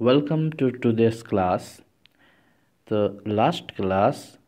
Welcome to today's class. तो last class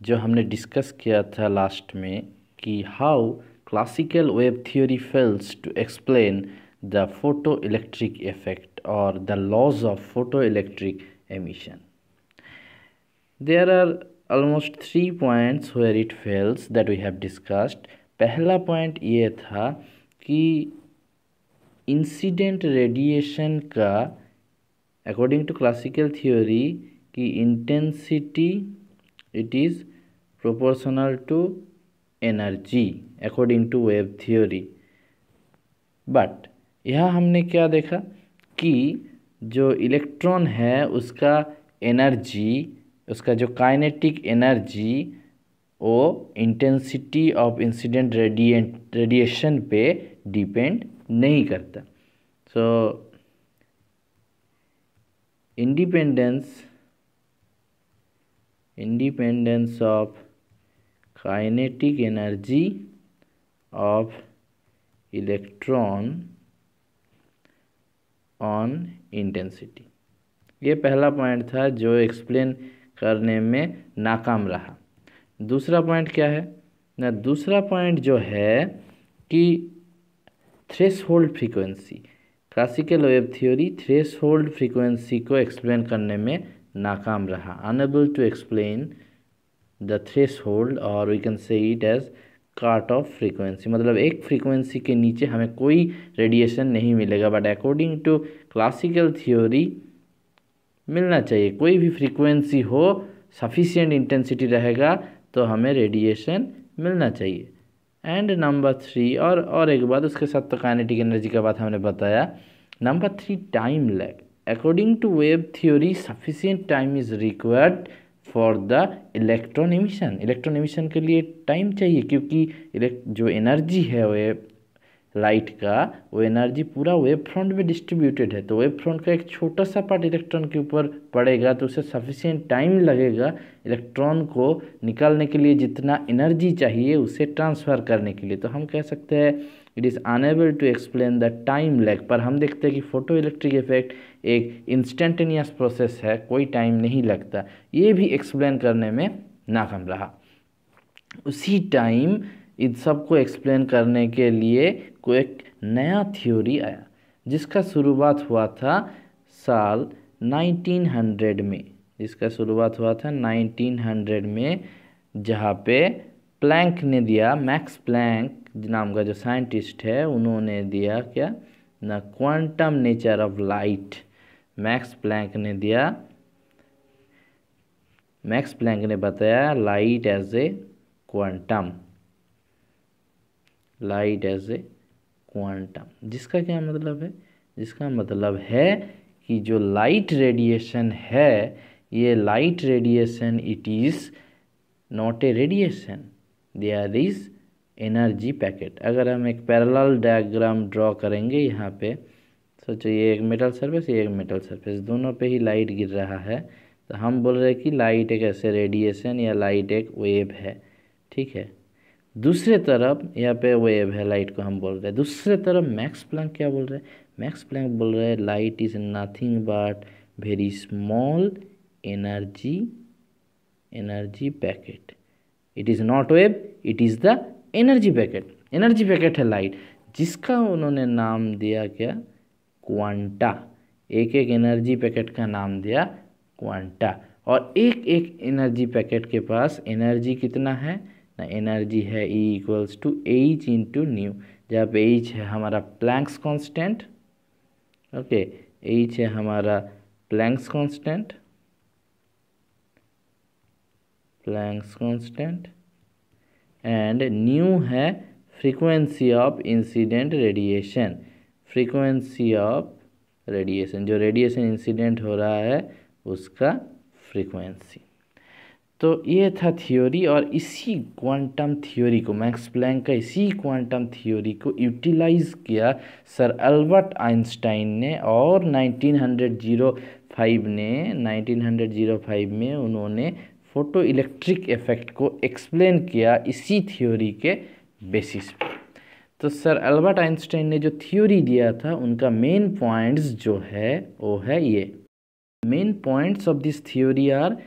जो हमने डिस्कस किया था लास्ट में कि how classical wave theory fails to explain the photo electric effect और the laws of photo electric emission. There are almost 3 points where it fails that we have discussed. पहला point ये था कि incident radiation का according to classical theory की intensity it is proportional to energy according to wave theory. But यहाँ हमने क्या देखा कि जो इलेक्ट्रॉन है उसका एनर्जी, उसका जो काइनेटिक एनर्जी वो इंटेंसिटी ऑफ इंसिडेंट रेडिएशन पे डिपेंड नहीं करता। सो independence of kinetic energy of electron on intensity, ये पहला पॉइंट था जो एक्सप्लेन करने में नाकाम रहा। दूसरा पॉइंट क्या है ना, दूसरा पॉइंट जो है कि threshold frequency, classical wave theory threshold frequency को एक्सप्लेन करने में नाकाम रहा, unable to explain the threshold और we can say it as cut off frequency. मतलब एक फ्रीक्वेंसी के नीचे हमें कोई रेडिएशन नहीं मिलेगा, but according to classical theory मिलना चाहिए। कोई भी फ्रीक्वेंसी हो, सफिशिएंट इंटेंसिटी रहेगा तो हमें रेडिएशन मिलना चाहिए। एंड नंबर 3 और एक बात, उसके साथ तो काइनेटिक एनर्जी का बात हमने बताया। Number 3 time lag. According to wave theory sufficient time is required for the electron emission. Electron emission के लिए टाइम चाहिए, क्योंकि जो एनर्जी है वेव लाइट का, वो एनर्जी पूरा वेव फ्रंट में डिस्ट्रीब्यूटेड है। तो वेव फ्रंट का एक छोटा सा पार्ट इलेक्ट्रॉन के ऊपर पड़ेगा, तो उसे सफिशिएंट टाइम लगेगा इलेक्ट्रॉन को निकालने के लिए, जितना एनर्जी चाहिए उसे ट्रांसफ़र करने के लिए। तो हम कह सकते हैं it is unable to explain the time lag. पर हम देखते हैं कि फोटो इलेक्ट्रिक इफेक्ट एक इंस्टेंटेनियस प्रोसेस है, कोई टाइम नहीं लगता, ये भी एक्सप्लेन करने में नाकाम रहा। उसी टाइम इन सब को एक्सप्लेन करने के लिए कोई एक नया थ्योरी आया, जिसका शुरुआत हुआ था साल 1900 में। जिसका शुरुआत हुआ था 1900 में, जहाँ पे प्लैंक ने दिया, मैक्स प्लैंक नाम का जो साइंटिस्ट है उन्होंने दिया क्या ना, quantum nature of light. Max Planck ने बताया लाइट एज ए क्वांटम, जिसका क्या मतलब है? जिसका मतलब है कि जो लाइट रेडिएशन है, ये light radiation it is not a radiation, there is energy packet. अगर हम एक पैरेलल डायग्राम ड्रॉ करेंगे, यहाँ पे सोचो ये एक मेटल सरफेस, ये एक मेटल सरफेस, दोनों पे ही लाइट गिर रहा है, तो हम बोल रहे हैं कि लाइट एक ऐसे रेडिएशन या लाइट एक वेव है, ठीक है। दूसरे तरफ यहाँ पे वेव है, लाइट को हम बोल रहे हैं। दूसरे तरफ मैक्स प्लैंक क्या बोल रहे हैं? मैक्स प्लैंक बोल रहे हैं light is nothing but very small energy packet. It is not wave, it is the energy packet. Energy packet है लाइट, जिसका उन्होंने नाम दिया क्या? क्वांटा। एक एक एनर्जी पैकेट का नाम दिया क्वांटा। और एक एक एनर्जी पैकेट के पास एनर्जी कितना है ना, एनर्जी है E equals to H into nu, जहाँ पे H है हमारा प्लैंक्स कांस्टेंट, ओके, H है हमारा प्लैंक्स कांस्टेंट एंड न्यू है frequency of incident radiation. Frequency of radiation, जो रेडिएशन इंसिडेंट हो रहा है उसका फ्रीक्वेंसी। तो ये था थ्योरी, और इसी क्वांटम थ्योरी को, मैक्स प्लैंक का इसी क्वांटम थ्योरी को यूटिलाइज किया सर अल्बर्ट आइंस्टाइन ने, और 1905 में उन्होंने फोटो इलेक्ट्रिक इफेक्ट को एक्सप्लेन किया इसी थ्योरी के बेसिस पे। तो सर अल्बर्ट आइंस्टाइन ने जो थ्योरी दिया था, उनका मेन पॉइंट्स जो है वो है ये। Main points of this theory are: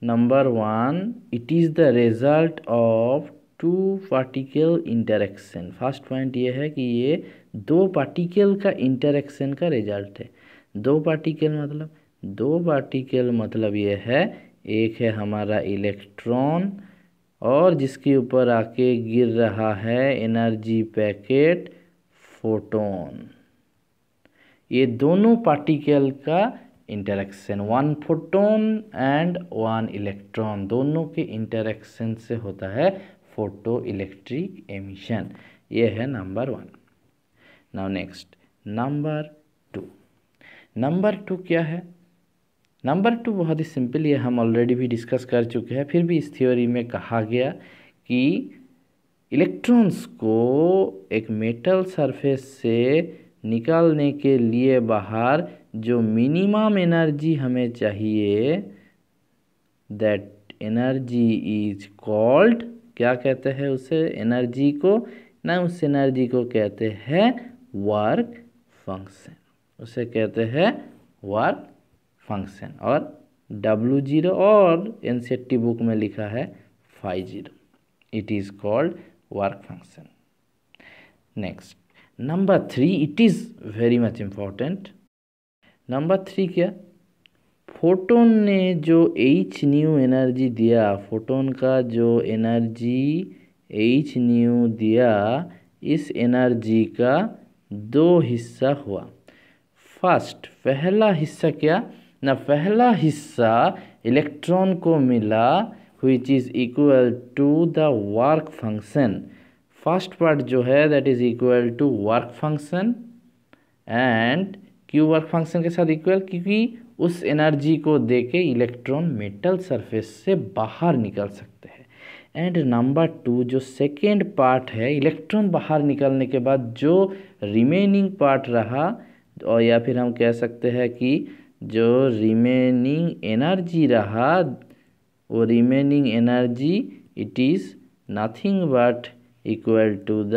number one, it is the result of two particle interaction. First point ये है कि ये दो पार्टिकल का इंटरेक्शन का रिजल्ट है। दो पार्टिकल मतलब ये है, एक है हमारा इलेक्ट्रॉन और जिसके ऊपर आके गिर रहा है एनर्जी पैकेट फोटोन। ये दोनों पार्टिकल का interaction, one photon and one electron, दोनों के इंटरेक्शन से होता है फोटो इलेक्ट्रिक एमिशन। ये है number one. Now next number two क्या है? नंबर टू बहुत ही सिंपल, ये हम ऑलरेडी भी डिस्कस कर चुके हैं, फिर भी इस थ्योरी में कहा गया कि इलेक्ट्रॉन्स को एक मेटल सरफेस से निकालने के लिए बाहर जो मिनिमम एनर्जी हमें चाहिए, दैट एनर्जी इज कॉल्ड, क्या कहते हैं उसे एनर्जी को ना, उस एनर्जी को कहते हैं वर्क फंक्शन, उसे कहते हैं वर्क फंक्शन। और W0 और एनसीईआरटी बुक में लिखा है phi 0, it is called work function. Next number three, it is very much important. Number three क्या? फोटोन ने जो h न्यू एनर्जी दिया, फोटोन का जो एनर्जी h न्यू दिया, इस एनर्जी का दो हिस्सा हुआ। फर्स्ट, पहला हिस्सा क्या ना, पहला हिस्सा इलेक्ट्रॉन को मिला which is equal to the work function। First part जो है that is equal to work function, and क्यों वर्क फंक्शन के साथ इक्वल? क्योंकि उस एनर्जी को देके इलेक्ट्रॉन मेटल सरफेस से बाहर निकल सकते हैं। एंड नंबर टू, जो सेकेंड पार्ट है, इलेक्ट्रॉन बाहर निकलने के बाद जो रिमेनिंग पार्ट रहा, और या फिर हम कह सकते हैं कि जो रिमेनिंग एनर्जी रहा, वो remaining energy it is nothing but equal to the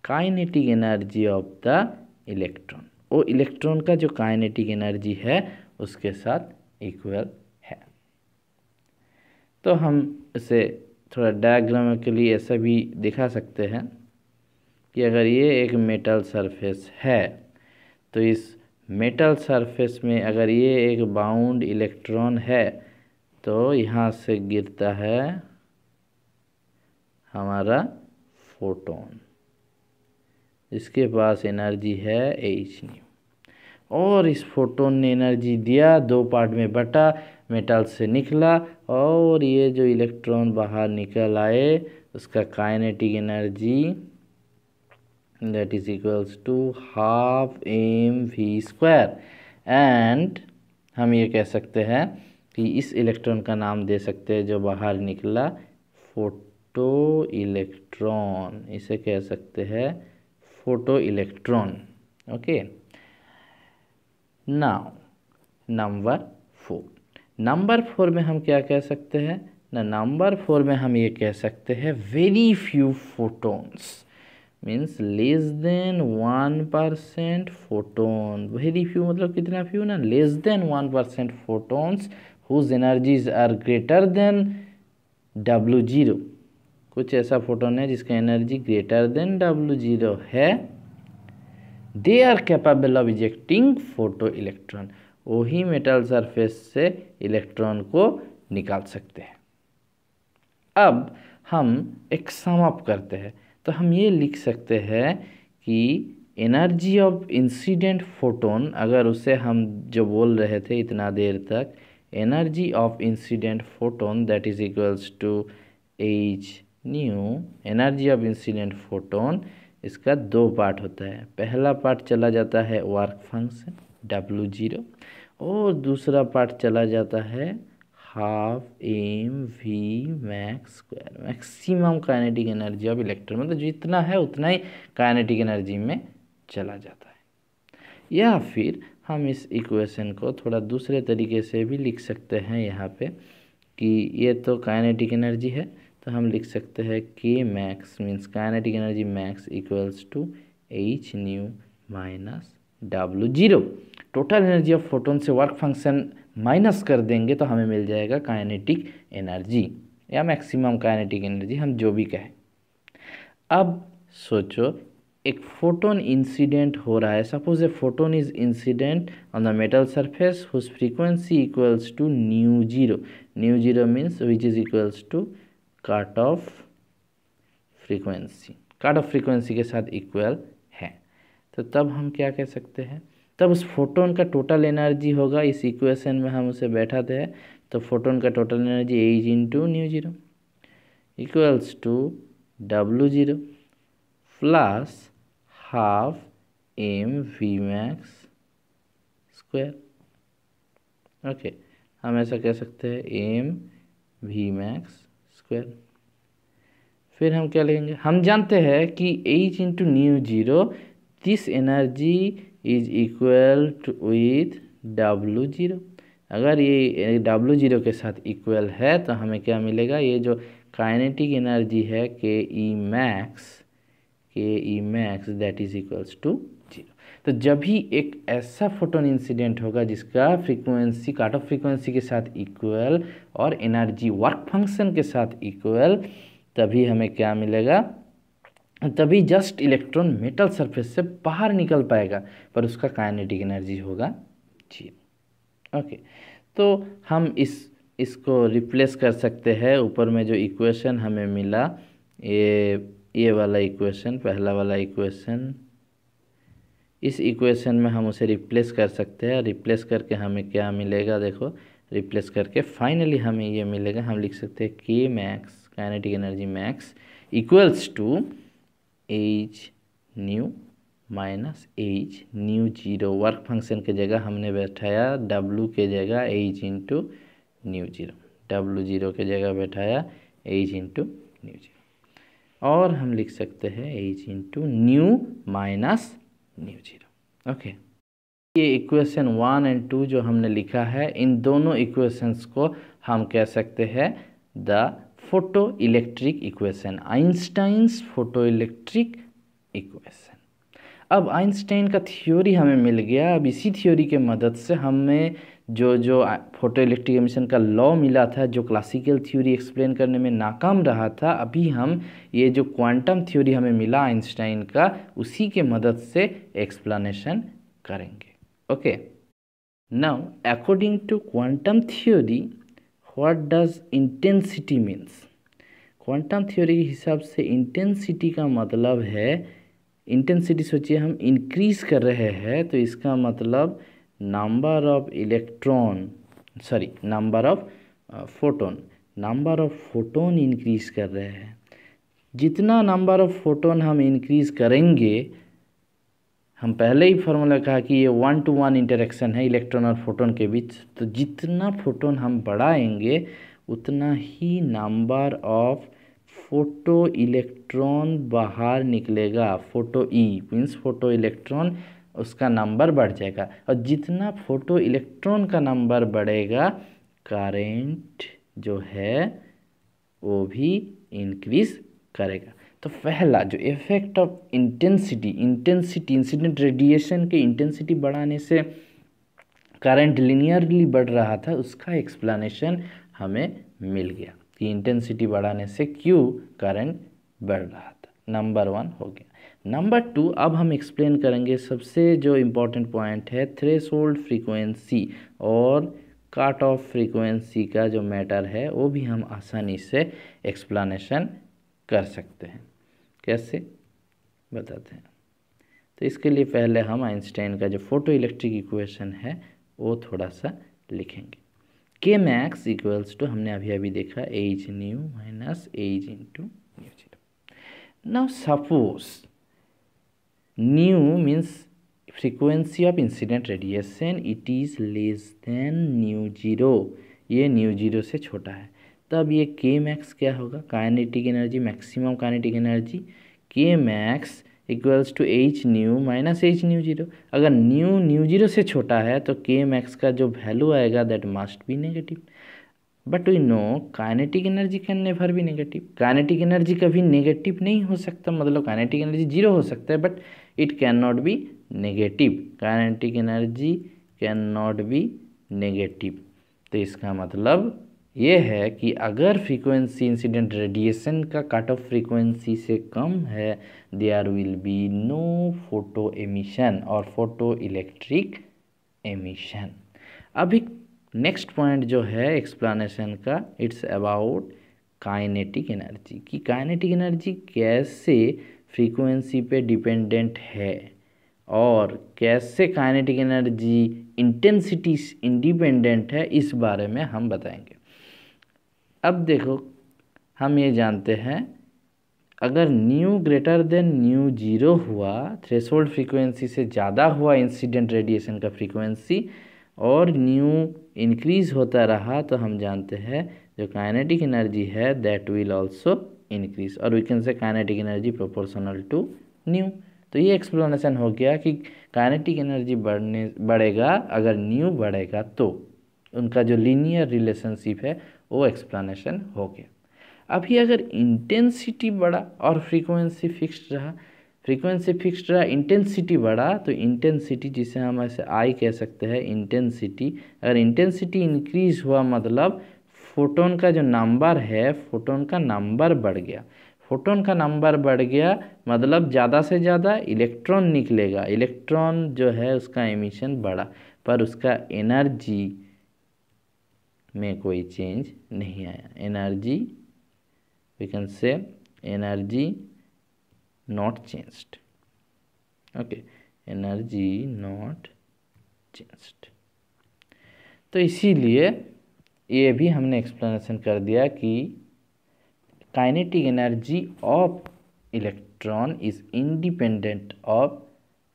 kinetic energy of the electron. वो इलेक्ट्रॉन का जो काइनेटिक एनर्जी है उसके साथ इक्वल है। तो हम इसे थोड़ा डायग्राम के लिए ऐसा भी दिखा सकते हैं कि अगर ये एक मेटल सरफेस है, तो इस मेटल सरफेस में अगर ये एक बाउंड इलेक्ट्रॉन है, तो यहाँ से गिरता है हमारा फोटोन, इसके पास एनर्जी है h न्यू, और इस फोटोन ने एनर्जी दिया, दो पार्ट में बटा, मेटल से निकला, और ये जो इलेक्ट्रॉन बाहर निकल आए उसका kinetic energy that is equals to half mv²। And हम ये कह सकते हैं कि इस इलेक्ट्रॉन का नाम दे सकते हैं जो बाहर निकला, फोटो इलेक्ट्रॉन, इसे कह सकते हैं photo electron. Okay, now number four में हम क्या कह सकते हैं ना, नंबर फोर में हम ये कह सकते हैं very few photons, means less than 1% photon. Very few मतलब कितना फ्यू ना, less than 1% photons whose energies are greater than W0। कुछ ऐसा फोटोन है जिसका एनर्जी ग्रेटर देन W0 है, they are capable of ejecting photo electron. वही metal surface से इलेक्ट्रॉन को निकाल सकते हैं। अब हम एक सम अप करते हैं, तो हम ये लिख सकते हैं कि एनर्जी ऑफ इंसिडेंट फोटोन, अगर उसे हम जो बोल रहे थे इतना देर तक, energy of incident photon that is equals to h nu, energy of incident photon, इसका दो पार्ट होता है। पहला पार्ट चला जाता है वर्क फंक्शन W0, और दूसरा पार्ट चला जाता है half mv max², maximum kinetic energy of electron, मतलब जितना है उतना ही काइनेटिक एनर्जी में चला जाता है। या फिर हम इस इक्वेशन को थोड़ा दूसरे तरीके से भी लिख सकते हैं यहाँ पे, कि ये तो काइनेटिक एनर्जी है, तो हम लिख सकते हैं k max means kinetic energy max equals to h nu minus W0। Total energy of photon से वर्क फंक्शन माइनस कर देंगे तो हमें मिल जाएगा काइनेटिक एनर्जी या मैक्सिमम काइनेटिक एनर्जी, हम जो भी कहें। अब सोचो एक फोटोन इंसिडेंट हो रहा है, suppose a photon is incident on the metal surface whose frequency equals to nu zero. Nu zero means which is equals to cut off frequency, cut off frequency के साथ इक्वल है। तो तब हम क्या कह सकते हैं, तब उस फोटोन का टोटल एनर्जी होगा, इस इक्वेशन में हम उसे बैठाते हैं तो फोटोन का total energy H into nu zero equals to W0 plus half M V max square. Okay, हम ऐसा कह सकते हैं एम वी मैक्स स्क्वायर। फिर हम क्या लेंगे, हम जानते हैं कि H into nu zero this energy is equal to with W0। अगर ये W0 के साथ इक्वल है तो हमें क्या मिलेगा, ये जो काइनेटिक एनर्जी है K E max that is equals to 0। तो जब भी एक ऐसा फोटोन इंसिडेंट होगा जिसका फ्रीक्वेंसी कट ऑफ फ्रीक्वेंसी के साथ इक्वल और एनर्जी वर्क फंक्शन के साथ इक्वल, तभी हमें क्या मिलेगा, तभी जस्ट इलेक्ट्रॉन मेटल सरफेस से बाहर निकल पाएगा पर उसका काइनेटिक एनर्जी होगा 0। ओके, तो हम इसको रिप्लेस कर सकते हैं। ऊपर में जो इक्वेशन हमें मिला, ये वाला इक्वेशन, पहला वाला इक्वेशन, इस इक्वेशन में हम उसे रिप्लेस कर सकते हैं। रिप्लेस करके हमें क्या मिलेगा, देखो रिप्लेस करके फाइनली हमें ये मिलेगा, हम लिख सकते हैं K max kinetic energy max equals to H nu minus H nu zero. Work function के जगह हमने बैठाया W के जगह H into nu zero, W0 के जगह बैठाया एच इंटू न्यू जीरो, और हम लिख सकते हैं H into new minus mu zero. Okay, ये इक्वेशन 1 और 2 जो हमने लिखा है, इन दोनों इक्वेशंस को हम कह सकते हैं the photo electric equation, Einstein's photo electric equation. अब आइंस्टाइन का थ्योरी हमें मिल गया। अब इसी थ्योरी के मदद से हमें जो फोटो इलेक्ट्रिक एमिशन का लॉ मिला था, जो क्लासिकल थ्योरी एक्सप्लेन करने में नाकाम रहा था, अभी हम ये जो क्वांटम थ्योरी हमें मिला आइंस्टाइन का, उसी के मदद से एक्सप्लेनेशन करेंगे। Okay, now according to quantum theory what does intensity means. Quantum theory के हिसाब से इंटेंसिटी का मतलब है, इंटेंसिटी सोचिए हम इंक्रीज कर रहे हैं तो इसका मतलब number of electron, sorry number of photon increase कर रहे हैं। जितना नंबर ऑफ फोटोन हम इंक्रीज करेंगे, हम पहले ही फॉर्मूला कहा कि ये 1-to-1 इंटरेक्शन है इलेक्ट्रॉन और फोटोन के बीच, तो जितना फोटोन हम बढ़ाएंगे उतना ही नंबर ऑफ फोटो इलेक्ट्रॉन बाहर निकलेगा। Photo E means photo electron, उसका नंबर बढ़ जाएगा, और जितना फोटो इलेक्ट्रॉन का नंबर बढ़ेगा करंट जो है वो भी इंक्रीज करेगा। तो पहला जो effect of intensity incident radiation के इंटेंसिटी बढ़ाने से करंट लिनियरली बढ़ रहा था, उसका एक्सप्लेनेशन हमें मिल गया कि इंटेंसिटी बढ़ाने से क्यों करंट बढ़ रहा था। नंबर 1 हो गया। नंबर 2 अब हम एक्सप्लेन करेंगे सबसे जो इम्पोर्टेंट पॉइंट है थ्रेशोल्ड फ्रीक्वेंसी और कट ऑफ फ्रीक्वेंसी का जो मैटर है, वो भी हम आसानी से एक्सप्लेनेशन कर सकते हैं। कैसे बताते हैं। तो इसके लिए पहले हम आइंस्टाइन का जो फोटो इलेक्ट्रिक इक्वेशन है वो थोड़ा सा लिखेंगे। के मैक्स इक्वल्स टू, हमने अभी देखा h nu minus h into nu zero. Now suppose nu means frequency of incident radiation, it is less than nu zero, ये न्यू जीरो से छोटा है, तब ये के मैक्स क्या होगा, kinetic energy, maximum kinetic energy K max equals to H nu minus H nu zero. अगर nu zero से छोटा है तो के मैक्स का जो वैल्यू आएगा that must be negative. But we know kinetic energy can never be negative. Kinetic energy कभी नेगेटिव नहीं हो सकता, मतलब काइनेटिक एनर्जी जीरो हो सकता है but it can not be negative, kinetic energy can not be negative. तो इसका मतलब ये है कि अगर फ्रीक्वेंसी इंसिडेंट रेडिएशन का कट ऑफ फ्रीक्वेंसी से कम है, there will be no photo emission और फोटो इलेक्ट्रिक एमिशन। अभी नेक्स्ट पॉइंट जो है एक्सप्लेनेशन का, इट्स अबाउट काइनेटिक एनर्जी, कि काइनेटिक एनर्जी कैसे फ्रीक्वेंसी पे डिपेंडेंट है और कैसे काइनेटिक एनर्जी इंटेंसिटी इंडिपेंडेंट है, इस बारे में हम बताएंगे। अब देखो, हम ये जानते हैं अगर nu greater than nu zero हुआ, थ्रेशोल्ड फ्रीक्वेंसी से ज़्यादा हुआ इंसिडेंट रेडिएशन का फ्रीक्वेंसी और न्यू इंक्रीज होता रहा, तो हम जानते हैं जो काइनेटिक एनर्जी है दैट विल आल्सो इंक्रीज, और we can say kinetic energy proportional to nu. तो ये एक्सप्लेनेशन हो गया कि काइनेटिक एनर्जी बढ़ेगा अगर न्यू बढ़ेगा, तो उनका जो लीनियर रिलेशनशिप है वो एक्सप्लेनेशन हो गया। अभी अगर इंटेंसिटी बढ़ा और फ्रीक्वेंसी फिक्स्ड रहा, इंटेंसिटी बढ़ा, तो इंटेंसिटी जिसे हम ऐसे आई कह सकते हैं इंटेंसिटी, अगर इंटेंसिटी इंक्रीज हुआ मतलब फोटोन का जो नंबर है, फोटोन का नंबर बढ़ गया। फोटोन का नंबर बढ़ गया मतलब ज़्यादा से ज़्यादा इलेक्ट्रॉन निकलेगा, इलेक्ट्रॉन जो है उसका एमिशन बढ़ा, पर उसका एनर्जी में कोई चेंज नहीं आया। Energy, we can say energy not changed, okay, energy not changed। तो इसीलिए ये भी हमने एक्सप्लेनेशन कर दिया कि kinetic energy of electron is independent of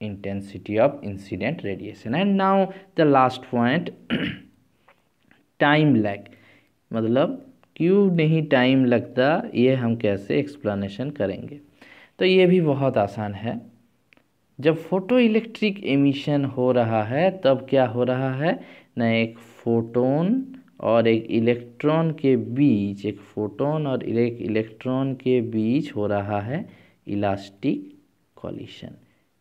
intensity of incident radiation. And now the last point, time lag, मतलब क्यों नहीं टाइम लगता, ये हम कैसे एक्सप्लेनेशन करेंगे। तो ये भी बहुत आसान है। जब फोटो इलेक्ट्रिक एमिशन हो रहा है तब क्या हो रहा है ना, एक फोटोन और एक इलेक्ट्रॉन के बीच, एक फोटोन और एक इलेक्ट्रॉन के बीच हो रहा है इलास्टिक कॉलिशन।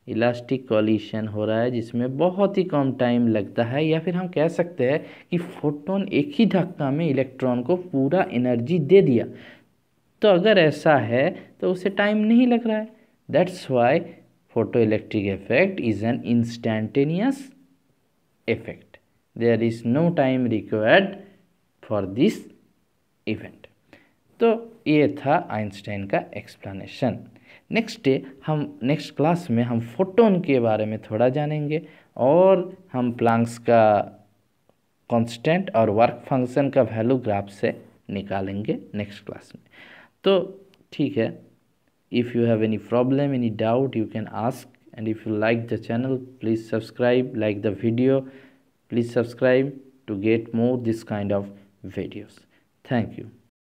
इलास्टिक कॉलिशन हो रहा है जिसमें बहुत ही कम टाइम लगता है, या फिर हम कह सकते हैं कि फोटोन एक ही धक्का में इलेक्ट्रॉन को पूरा एनर्जी दे दिया। तो अगर ऐसा है तो उसे टाइम नहीं लग रहा है। That's why photo electric effect is an instantaneous effect, there is no time required for this event. तो ये था आइंस्टाइन का एक्सप्लेनेशन। नेक्स्ट क्लास में हम फोटोन के बारे में थोड़ा जानेंगे और हम प्लैंक्स का कांस्टेंट और वर्क फंक्शन का वैल्यू ग्राफ से निकालेंगे नेक्स्ट क्लास में। तो ठीक है, if you have any problem, any doubt, you can ask, and if you like the channel please subscribe, like the video, please subscribe to get more this kind of videos. Thank you.